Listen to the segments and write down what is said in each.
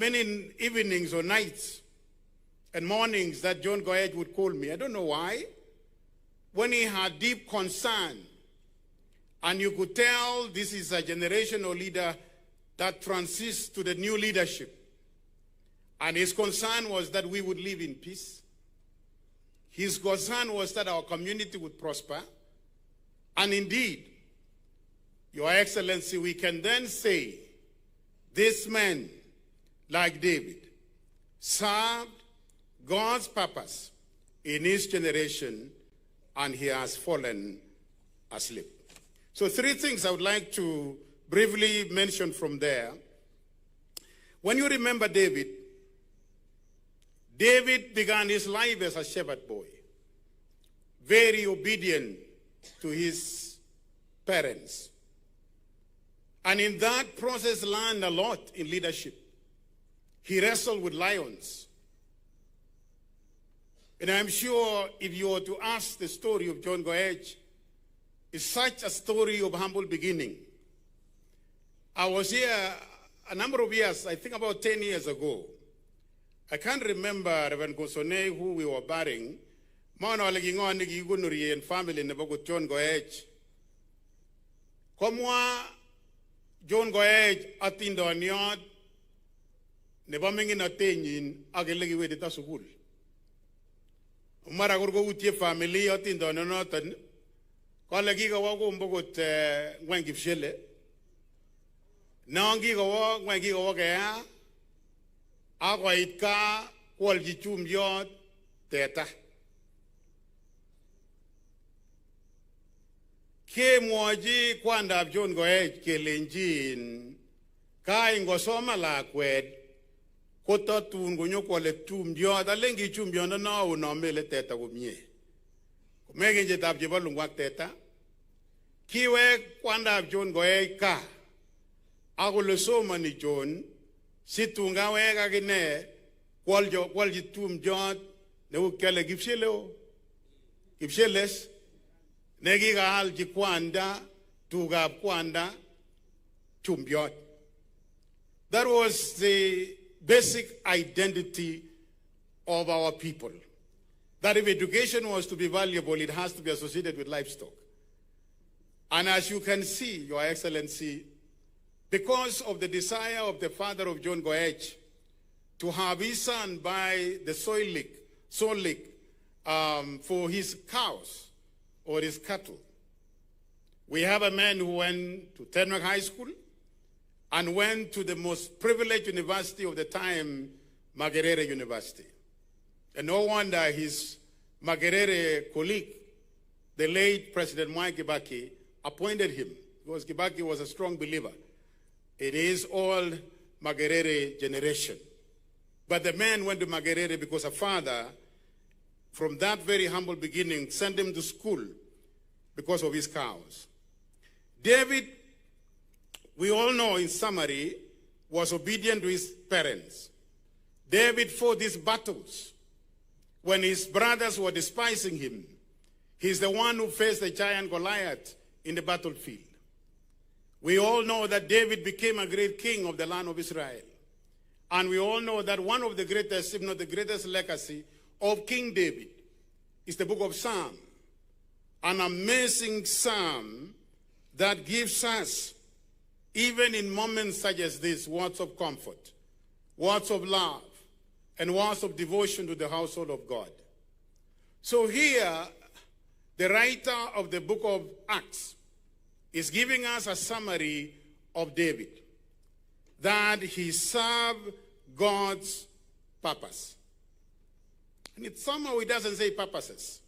many evenings or nights and mornings that John Koech would call me. I don't know why. When he had deep concern, and you could tell this is a generational leader that transits to the new leadership. And his concern was that we would live in peace. His concern was that our community would prosper. And indeed, Your Excellency, we can then say, this man, like David, served God's purpose in his generation, and he has fallen asleep. So 3 things I would like to briefly mention from there. When you remember David, David began his life as a shepherd boy, very obedient to his parents. And in that process learned a lot in leadership. He wrestled with lions. And I'm sure if you were to ask the story of John Koech, it's such a story of humble beginning. I was here a number of years, I think about 10 years ago. I can't remember Reverend Gosone, who we were burying. And family never John Koech. Komwa John Koech atindoniot never mingin atenyin agelegi wedita sukul. Umara gurgo utie family atindonionotan kolegi gawa ko mbogot ngwengi fshele. Nangi gawa ngwengi gawa kaya ako itka kwalji chumyot teta. Ke mwaji kwanda John Koech kelenjin kai ngosoma lakwet kota tungo nyokwale tumjot alengi chumjot na unomele teta kumye kumege nje tabje balungwak teta kiwe kwanda John Koech ka akule soma ni John situnga wega gine kwalji tumjot ne ukele gipsheleo gipsheles Negiga alji kwanda, tugab kwanda, chumbyot. That was the basic identity of our people. That if education was to be valuable, it has to be associated with livestock. And as you can see, Your Excellency, because of the desire of the father of John Koech to have his son buy the soil lick for his cows, or his cattle. We have a man who went to Tenwek High School and went to the most privileged university of the time, Makerere University. And no wonder his Makerere colleague, the late President Mwai Kibaki, appointed him, because Kibaki was a strong believer in his old Makerere generation. But the man went to Makerere because a father, from that very humble beginning, sent him to school because of his cows. David, we all know in summary, was obedient to his parents. David fought these battles when his brothers were despising him. He's the one who faced the giant Goliath in the battlefield. We all know that David became a great king of the land of Israel. And we all know that one of the greatest, if not the greatest legacy of King David is the book of Psalms, an amazing psalm that gives us, even in moments such as this, words of comfort, words of love, and words of devotion to the household of God. So here, the writer of the book of Acts is giving us a summary of David, that he served God's purpose. And somehow it doesn't say purposes.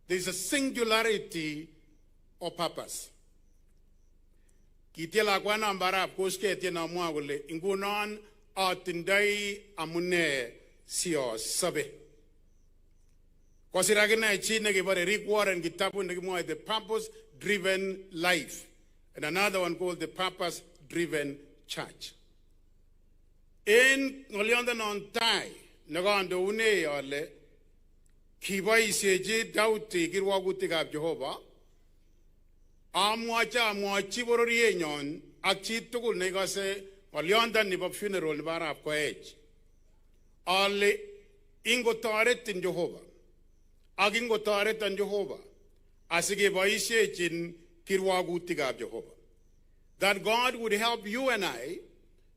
There's a singularity of purpose. Kitela kwa nambara kuske tena mwagule ingunon atindai amune sio sabe. Kwa siragina chine kibare Rick Warren kitabu ndikimwa The Purpose-Driven Life, and another one called The Purpose-Driven Church. In ngolionda non tai nagando une yale kiba iseje dauti kirwaguti gab Jehovah amwacha amwachi bororienyon ak chi tugul ne gase Oliondan nibo funeral nibo Arap Koech. Ale ingo toretin Jehovah. Ak ingo toretan Jehovah. Asige boisiechin kirwagutikab Jehovah. That God would help you and I,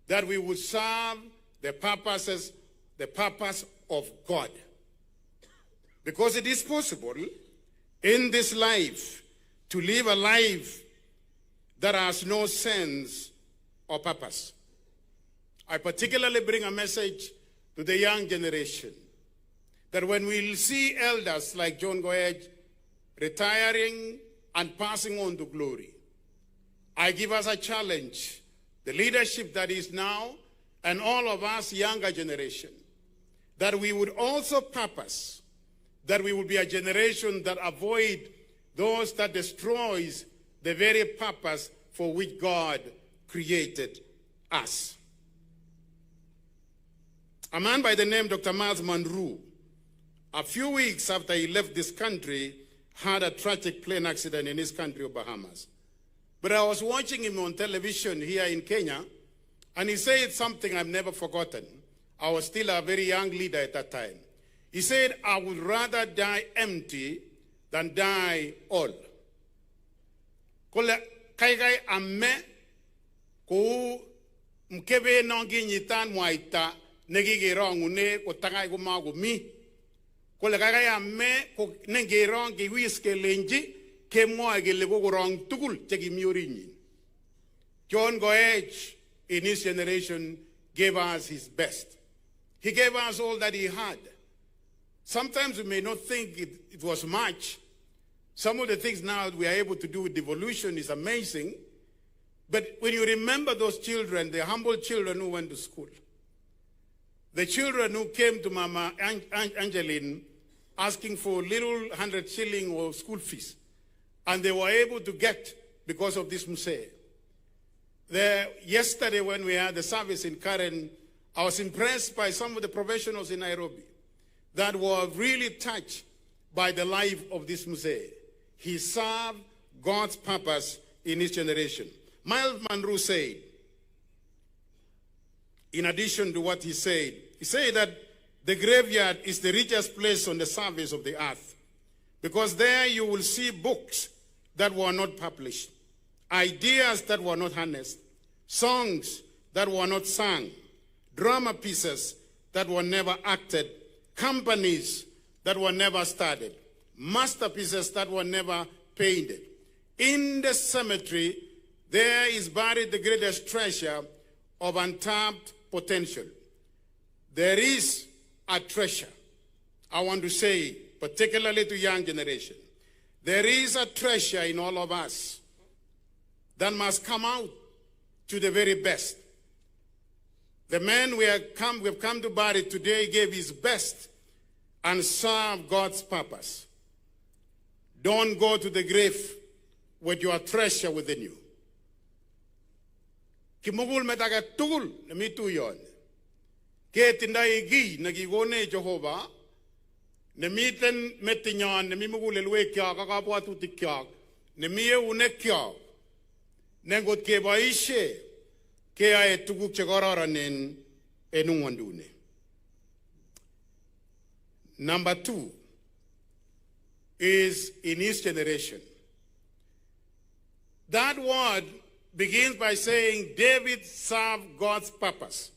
that we would serve the purpose of God. Because it is possible in this life to live a life that has no sense or purpose. I particularly bring a message to the young generation that when we see elders like John Koech retiring and passing on to glory, I give us a challenge, the leadership that is now, and all of us younger generation, that we would also purpose, that we would be a generation that avoid those that destroys the very purpose for which God created us. A man by the name Dr. Miles Monroe, a few weeks after he left this country, had a tragic plane accident in his country of Bahamas. But I was watching him on television here in Kenya, and he said something I've never forgotten. I was still a very young leader at that time. He said, I would rather die empty than die all. Kole kai amme ko mkebe nongi nyitan mwaita negigirongune ko tagai ko mago mi. Kole kai amme ko nengirongi wiske lenji ke moage lego rong tukul tegi miorini. John Koech in his generation gave us his best. He gave us all that he had. Sometimes we may not think it was much. Some of the things now we are able to do with devolution is amazing. But when you remember those children, the humble children who went to school, the children who came to Mama Angeline asking for little 100 shilling or school fees, and they were able to get because of this Musee. Yesterday when we had the service in Karen, I was impressed by some of the professionals in Nairobi that were really touched by the life of this Musee. He served God's purpose in his generation. Miles Monroe said, in addition to what he said that the graveyard is the richest place on the surface of the earth, because there you will see books that were not published, ideas that were not harnessed, songs that were not sung, drama pieces that were never acted, companies that were never started, masterpieces that were never painted. In the cemetery, there is buried the greatest treasure of untapped potential. There is a treasure, I want to say, particularly to young generation. There is a treasure in all of us that must come out to the very best. The man we have come to bury today gave his best and served God's purpose. Don't go to the grave with your treasure within you. Kimugul metaga tugul namitu yon. Ke tindai gi nagigone Jehovah. Nemiten metinyan nemimugul elwe kya kakapwatu tikya. Nemiye une kya. Nengot ke baishe ke ay tuguk chekororon enungwandune. Number 2 is in his generation. That word begins by saying David served God's purpose.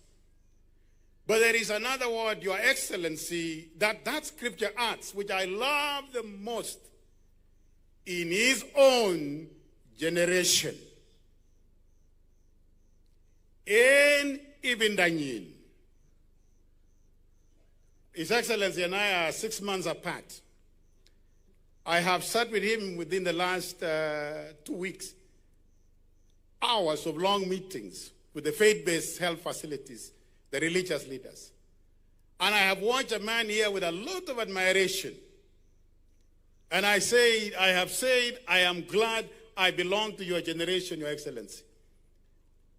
But there is another word, Your Excellency, that scripture adds, which I love the most, in his own generation. In even Danyin. His Excellency and I are 6 months apart. I have sat with him within the last 2 weeks, hours of long meetings with the faith-based health facilities, the religious leaders. And I have watched a man here with a lot of admiration. And I have said, I am glad I belong to your generation, Your Excellency.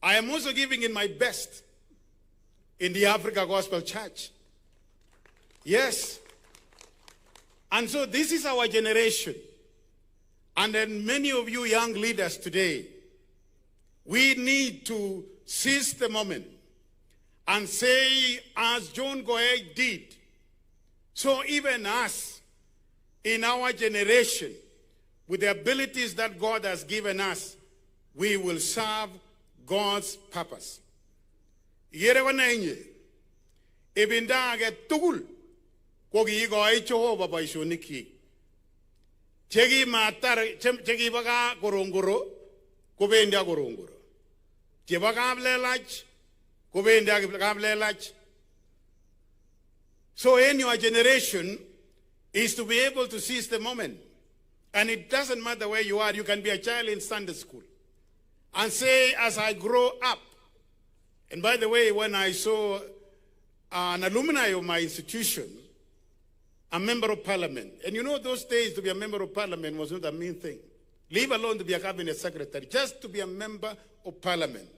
I am also giving in my best in the Africa Gospel Church. Yes. And so this is our generation. And then many of you young leaders today, we need to seize the moment and say, as John Koech did, so even us, in our generation, with the abilities that God has given us, we will serve God's purpose. Ibindage tugul kogi igoi Jehovah boisionik. Chegi matar chegi baga gorongoro kobendi gorongoro. Chebaga lelach kobendi lelach. So in your generation is to be able to seize the moment. And it doesn't matter where you are. You can be a child in Sunday school and say, as I grow up. And by the way, when I saw an alumni of my institution, a member of parliament, and you know those days to be a member of parliament was not a mean thing. Leave alone to be a cabinet secretary, just to be a member of parliament.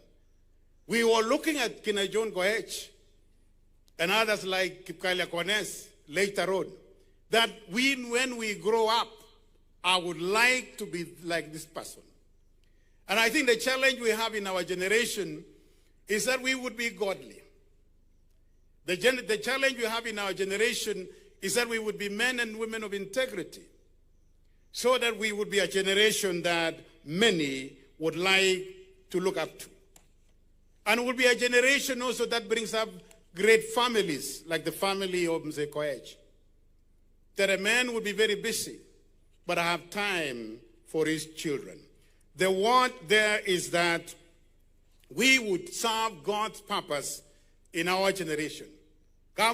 We were looking at Kina John Koech and others like Kipkaila Kones later on, that when we grow up, I would like to be like this person. And I think the challenge we have in our generation is that we would be godly. The challenge we have in our generation is that we would be men and women of integrity, so that we would be a generation that many would like to look up to. And would be a generation also that brings up great families, like the family of Mr. Koech. That a man would be very busy, but have time for his children. The word there is that we would serve God's purpose in our generation. So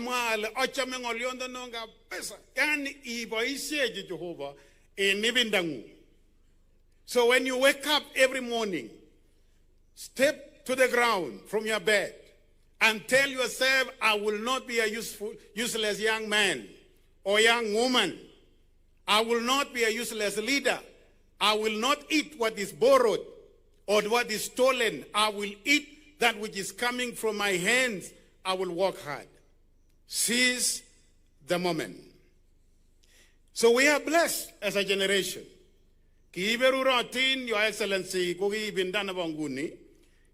when you wake up every morning, step to the ground from your bed and tell yourself, I will not be a useless young man or young woman. I will not be a useless leader. I will not eat what is borrowed or what is stolen. I will eat that which is coming from my hands. I will work hard. Seize the moment. So we are blessed as a generation. Kiiberurotin, Your Excellency, kugi bindana banguni,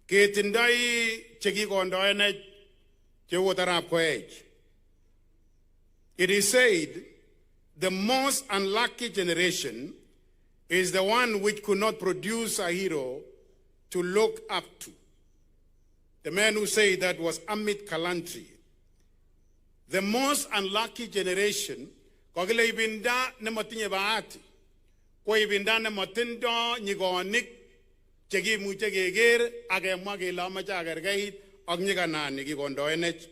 kitindai cheki kondoene chewotarap Koech. It is said, the most unlucky generation is the one which could not produce a hero to look up to. The man who said that was Amit Kalantri. The most unlucky generation, kogile ibinda ne motinye bahati, ko ibinda ne motindo nyigonik, chegi muche geger, agemwa kele amache agergeit ak nyiganani kikondoenech.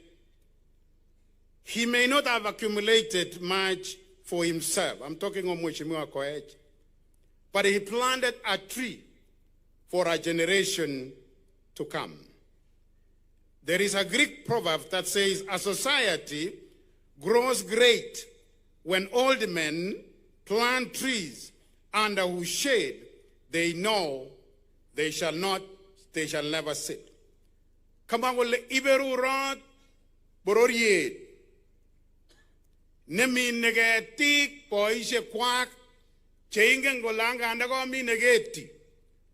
He may not have accumulated much for himself. I'm talking of Mheshimiwa Koech. But he planted a tree for a generation to come. There is a Greek proverb that says, a society grows great when old men plant trees under whose shade they know they shall never sit. Kamagole iberurat bororiet. Nemi negatik poishe kwak cheingen golanga andako mi negeti.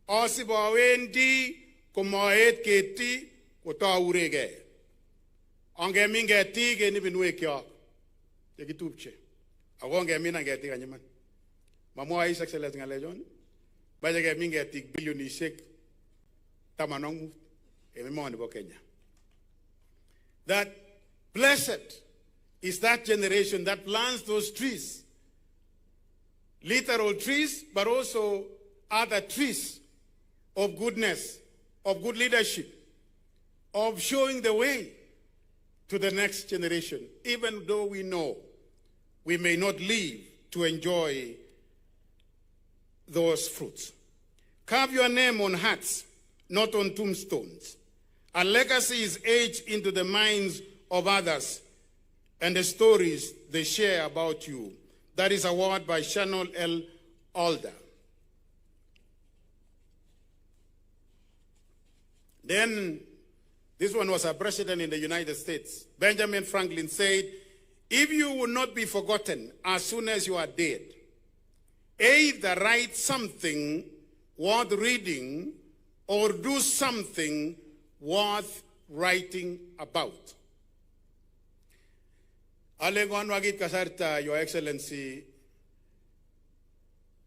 Osibo wendi kumoet keti kotaurege. Ange mingeti ke ni binwe kya. Yekitupche. Agonge mina ngeti kanyaman. Mamwa His Excellency ngalejon. Baje mingeti billion ishek tamanong ememoni bo Kenya. That blessed is that generation that plants those trees. Literal trees, but also other trees of goodness, of good leadership, of showing the way to the next generation, even though we know we may not live to enjoy those fruits. Carve your name on hearts, not on tombstones. A legacy is etched into the minds of others and the stories they share about you. That is a word by Shannon L. Alder. Then, this one was a president in the United States. Benjamin Franklin said, if you will not be forgotten as soon as you are dead, either write something worth reading or do something worth writing about. Alengon wagit kasarta, Your Excellency,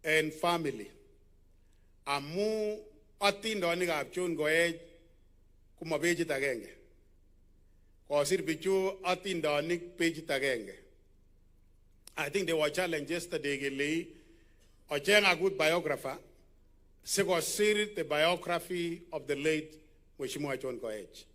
and family. Amu atindonik ab John Koech kumabejit agenge. Kosir bichu atindonik pejit agenge. I think they were challenged yesterday gili ocheng a good biographer. Sikosir the biography of the late Mheshimiwa John Koech.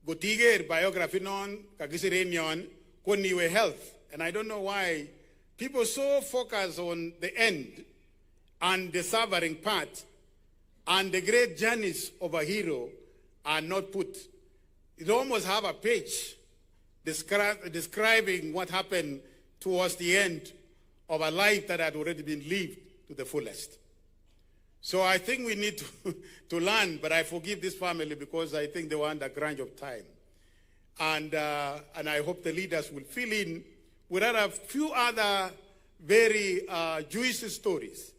Gotiger biography non kagisirenion koniwe health, and I don't know why people so focus on the end and the suffering part and the great journeys of a hero are not put. It almost have a page describing what happened towards the end of a life that had already been lived to the fullest. So I think we need to learn, but I forgive this family because I think they were under crunch of time. And I hope the leaders will fill in with a few other very juicy stories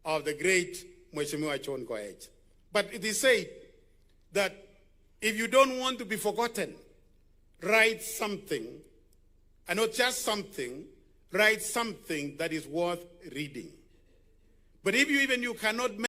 of the great Mheshimiwa John Koech. But it is said that if you don't want to be forgotten, write something, and not just something, write something that is worth reading. But if you cannot